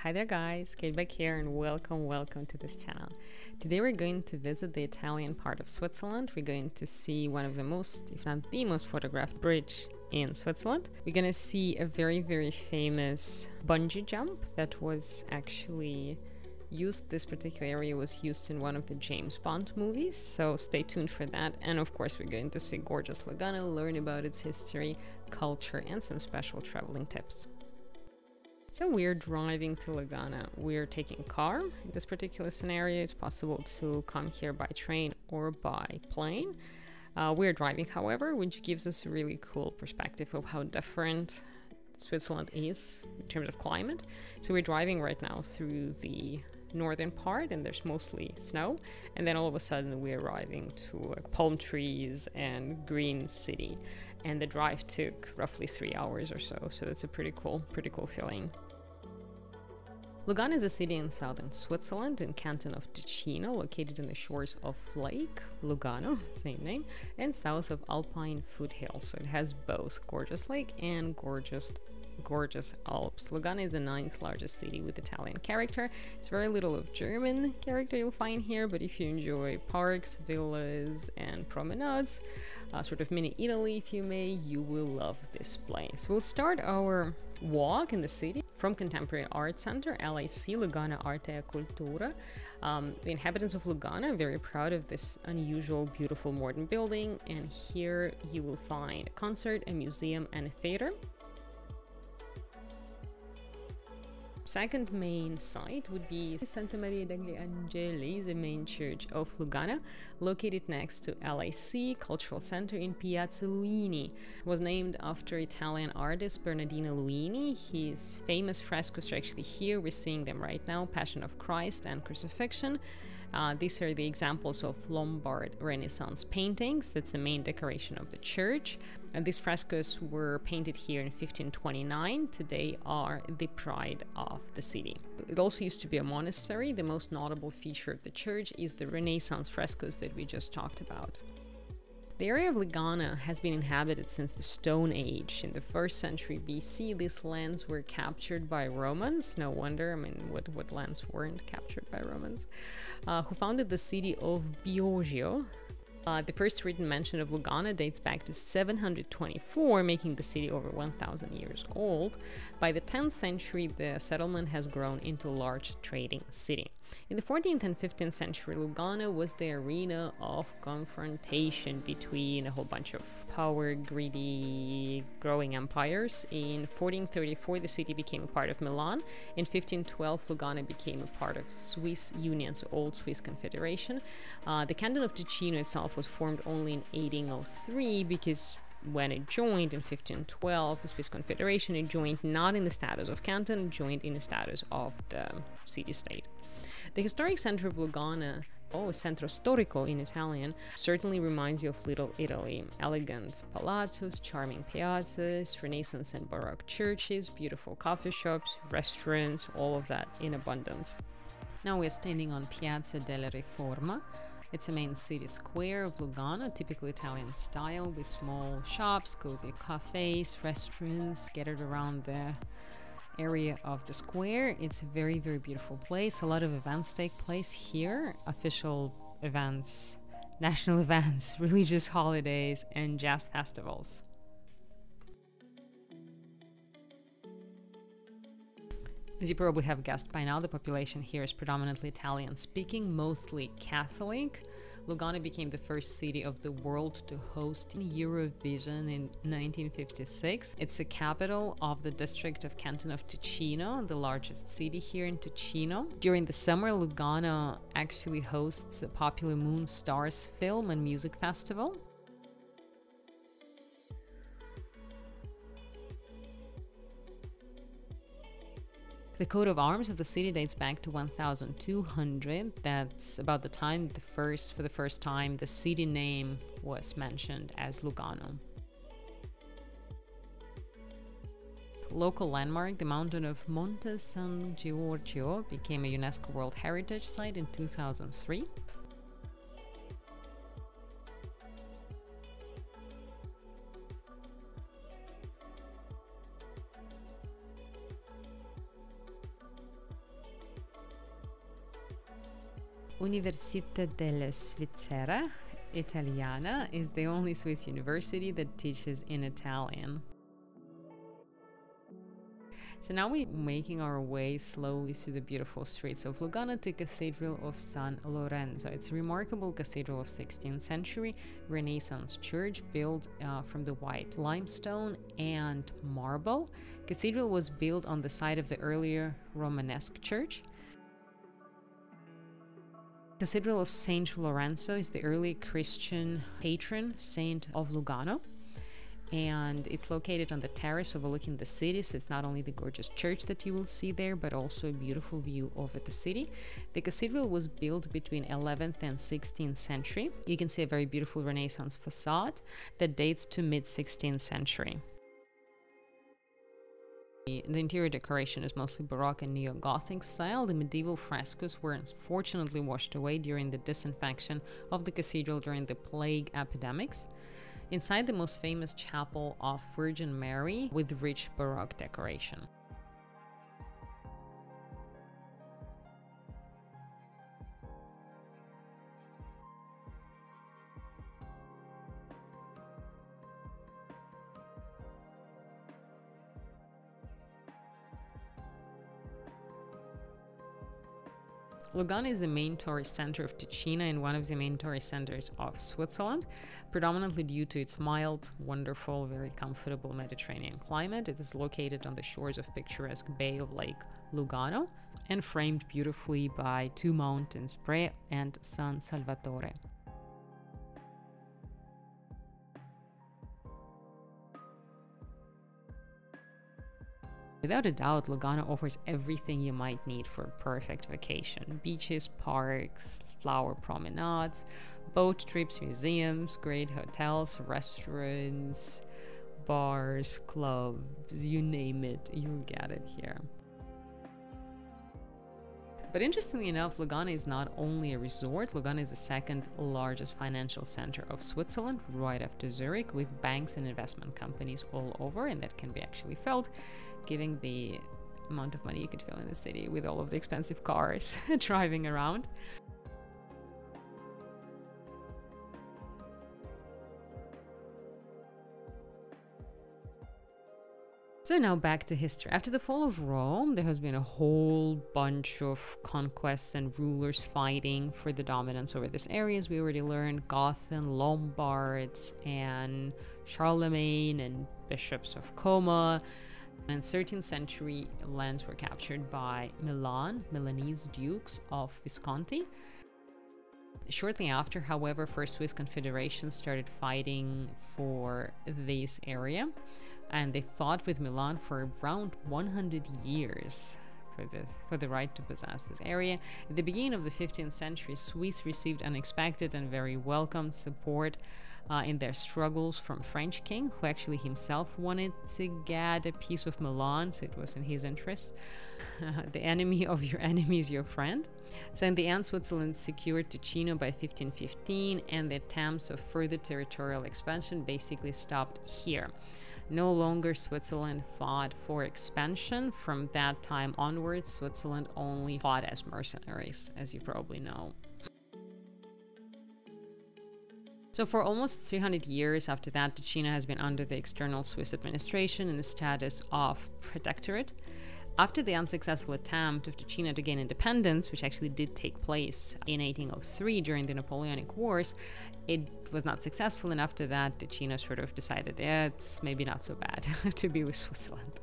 Hi there guys, Kate back here and welcome to this channel. Today we're going to visit the Italian part of Switzerland. We're going to see one of the most, if not the most photographed bridge in Switzerland. We're gonna see a very famous bungee jump that was actually used. This particular area was used in one of the James Bond movies, so stay tuned for that. And of course we're going to see gorgeous Lugano, learn about its history, culture and some special traveling tips. So we're driving to Lugana. We're taking a car. In this particular scenario, it's possible to come here by train or by plane. We're driving, however, which gives us a really cool perspective of how different Switzerland is in terms of climate. So we're driving right now through the northern part and there's mostly snow, and then all of a sudden we're arriving to like palm trees and green city, and the drive took roughly 3 hours or so that's a pretty cool feeling. Lugano is a city in southern Switzerland in canton of Ticino, located in the shores of Lake Lugano, same name, and south of Alpine foothills. So it has both gorgeous lake and gorgeous Alps. Lugano is the 9th largest city with Italian character. It's very little of German character you'll find here, but if you enjoy parks, villas and promenades, sort of mini Italy if you may, you will love this place. We'll start our walk in the city from Contemporary Art Center, LIC, Lugana Arte e Cultura. The inhabitants of Lugana are very proud of this unusual, beautiful modern building, and here you will find a concert, a museum and a theater. Second main site would be Santa Maria degli Angeli, the main church of Lugana, located next to LIC Cultural Center in Piazza Luini. It was named after Italian artist Bernardino Luini. His famous frescoes are actually here. We're seeing them right now, Passion of Christ and Crucifixion. These are the examples of Lombard Renaissance paintings. That's the main decoration of the church. And these frescoes were painted here in 1529. Today are the pride of the city. It also used to be a monastery. The most notable feature of the church is the Renaissance frescoes that we just talked about. The area of Lugana has been inhabited since the Stone Age. In the 1st century BC, these lands were captured by Romans. No wonder, I mean, what lands weren't captured by Romans? Who founded the city of Biogio. The first written mention of Lugana dates back to 724, making the city over 1,000 years old. By the 10th century, the settlement has grown into a large trading city. In the 14th and 15th century, Lugana was the arena of confrontation between a whole bunch of power-greedy, growing empires. In 1434, the city became a part of Milan. In 1512, Lugana became a part of Swiss Union, so Old Swiss Confederation. The canton of Ticino itself was formed only in 1803 because when it joined in 1512, the Swiss Confederation, it joined not in the status of canton, joined in the status of the city-state. The historic center of Lugana, centro storico in Italian, certainly reminds you of Little Italy. Elegant palazzos, charming piazzas, Renaissance and Baroque churches, beautiful coffee shops, restaurants, all of that in abundance. Now we're standing on Piazza Delle Reforma. It's a main city square of Lugano, typical Italian style, with small shops, cozy cafes, restaurants scattered around the area of the square. It's a very beautiful place. A lot of events take place here. Official events, national events, religious holidays and jazz festivals. As you probably have guessed by now, the population here is predominantly Italian speaking, mostly Catholic. Lugano became the first city of the world to host Eurovision in 1956. It's the capital of the district of Canton of Ticino, the largest city here in Ticino. During the summer, Lugano actually hosts a popular Moon Stars film and music festival. The coat of arms of the city dates back to 1200. That's about the time for the first time the city name was mentioned as Lugano. Local landmark, the mountain of Monte San Giorgio, became a UNESCO World Heritage Site in 2003. Università delle Svizzera Italiana is the only Swiss university that teaches in Italian. So now we're making our way slowly through the beautiful streets of Lugano to Cathedral of San Lorenzo. It's a remarkable cathedral of 16th century Renaissance church built from the white limestone and marble. Cathedral was built on the site of the earlier Romanesque church. Cathedral of Saint Lorenzo is the early Christian patron saint of Lugano, and it's located on the terrace overlooking the city, so it's not only the gorgeous church that you will see there, but also a beautiful view over the city. The cathedral was built between 11th and 16th century. You can see a very beautiful Renaissance facade that dates to mid-16th century. The interior decoration is mostly Baroque and Neo-Gothic style. The medieval frescoes were unfortunately washed away during the disinfection of the cathedral during the plague epidemics. Inside, the most famous chapel of Virgin Mary with rich Baroque decoration. Lugano is the main tourist center of Ticino and one of the main tourist centers of Switzerland, predominantly due to its mild, wonderful, very comfortable Mediterranean climate. It is located on the shores of picturesque bay of Lake Lugano and framed beautifully by two mountains, Bre and San Salvatore. Without a doubt, Lugano offers everything you might need for a perfect vacation. Beaches, parks, flower promenades, boat trips, museums, great hotels, restaurants, bars, clubs, you name it, you'll get it here. But interestingly enough, Lugano is not only a resort. Lugano is the second largest financial center of Switzerland, right after Zurich, with banks and investment companies all over, and that can be actually felt given the amount of money you could feel in the city with all of the expensive cars driving around. So now back to history. After the fall of Rome, there has been a whole bunch of conquests and rulers fighting for the dominance over these areas. We already learned Goths and Lombards and Charlemagne and bishops of Como. In 13th century, lands were captured by Milanese dukes of Visconti. Shortly after, however, first Swiss confederations started fighting for this area, and they fought with Milan for around 100 years for the right to possess this area. At the beginning of the 15th century, Swiss received unexpected and very welcome support in their struggles from French king, who actually himself wanted to get a piece of Milan, so it was in his interest. The enemy of your enemy is your friend. So in the end, Switzerland secured Ticino by 1515, and the attempts of further territorial expansion basically stopped here. No longer Switzerland fought for expansion. From that time onwards, Switzerland only fought as mercenaries, as you probably know. So for almost 300 years after that, Ticino has been under the external Swiss administration in the status of protectorate. After the unsuccessful attempt of Ticino to gain independence, which actually did take place in 1803 during the Napoleonic Wars, it was not successful, and after that, Ticino sort of decided, it's maybe not so bad to be with Switzerland.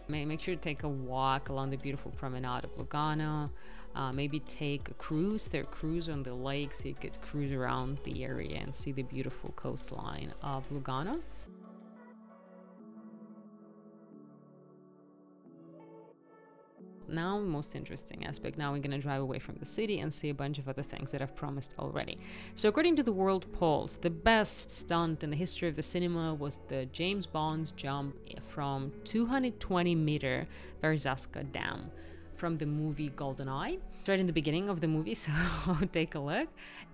Make sure to take a walk along the beautiful promenade of Lugano. Maybe take a cruise. There are cruises on the lake, so you could cruise around the area and see the beautiful coastline of Lugano. now most interesting aspect. Now we're gonna drive away from the city and see a bunch of other things that I've promised already. So according to the world polls, the best stunt in the history of the cinema was the James Bond's jump from 220-meter Verzasca Dam from the movie GoldenEye. It's right in the beginning of the movie, so take a look.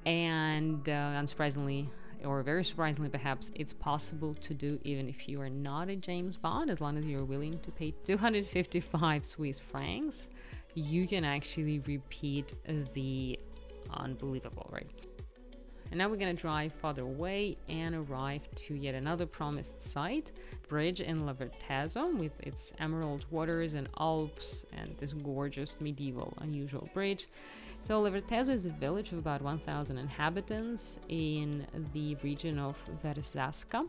And unsurprisingly, or very surprisingly perhaps, it's possible to do even if you are not a James Bond. As long as you're willing to pay 255 Swiss francs, you can actually repeat the unbelievable, right? And now we're gonna drive farther away and arrive to yet another promised site, bridge in Lavertezzo with its emerald waters and Alps and this gorgeous medieval unusual bridge. So Lavertezzo is a village of about 1,000 inhabitants in the region of Verzasca.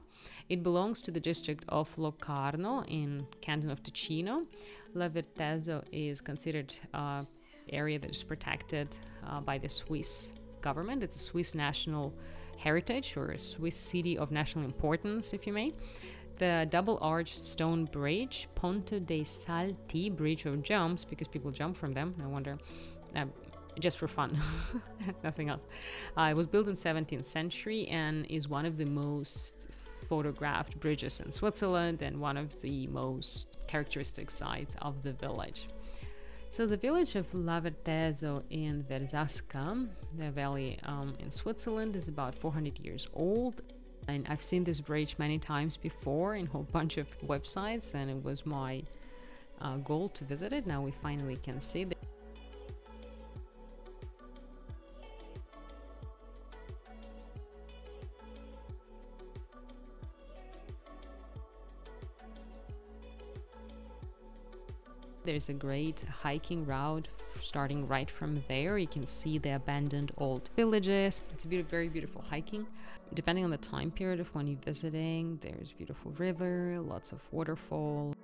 It belongs to the district of Locarno in canton of Ticino. Lavertezzo is considered an area that is protected by the Swiss government. It's a Swiss national heritage, or a Swiss city of national importance, if you may. The double-arched stone bridge, Ponte dei Salti, bridge of jumps, because people jump from them, no wonder, just for fun, nothing else. It was built in 17th century and is one of the most photographed bridges in Switzerland and one of the most characteristic sites of the village. So the village of Lavertezzo in Verzasca, the valley in Switzerland, is about 400 years old. And I've seen this bridge many times before in a whole bunch of websites, and it was my goal to visit it. Now we finally can see it. There's a great hiking route starting right from there. You can see the abandoned old villages. It's a very beautiful hiking. Depending on the time period of when you're visiting, there's beautiful river, lots of waterfall.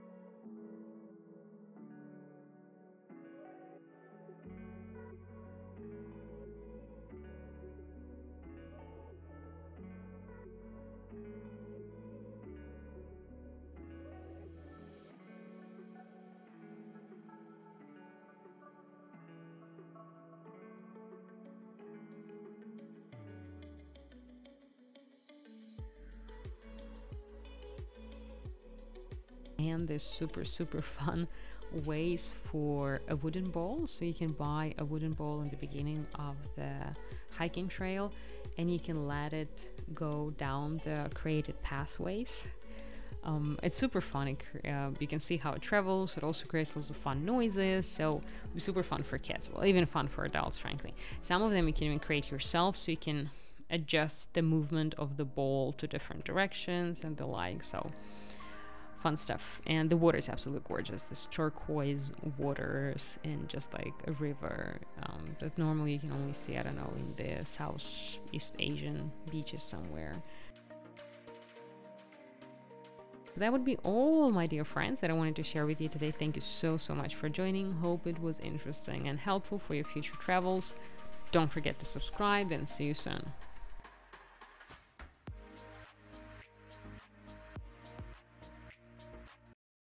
And there's super fun ways for a wooden bowl. So you can buy a wooden bowl in the beginning of the hiking trail, and you can let it go down the created pathways. It's super fun. You can see how it travels. It also creates lots of fun noises, so it's super fun for kids, well, even fun for adults, frankly. Some of them you can even create yourself, so you can adjust the movement of the bowl to different directions and the like. So fun stuff. And the water is absolutely gorgeous. This turquoise waters in just like a river that normally you can only see, I don't know, in the Southeast Asian beaches somewhere. That would be all, my dear friends, that I wanted to share with you today. Thank you so much for joining. Hope it was interesting and helpful for your future travels. Don't forget to subscribe, and see you soon.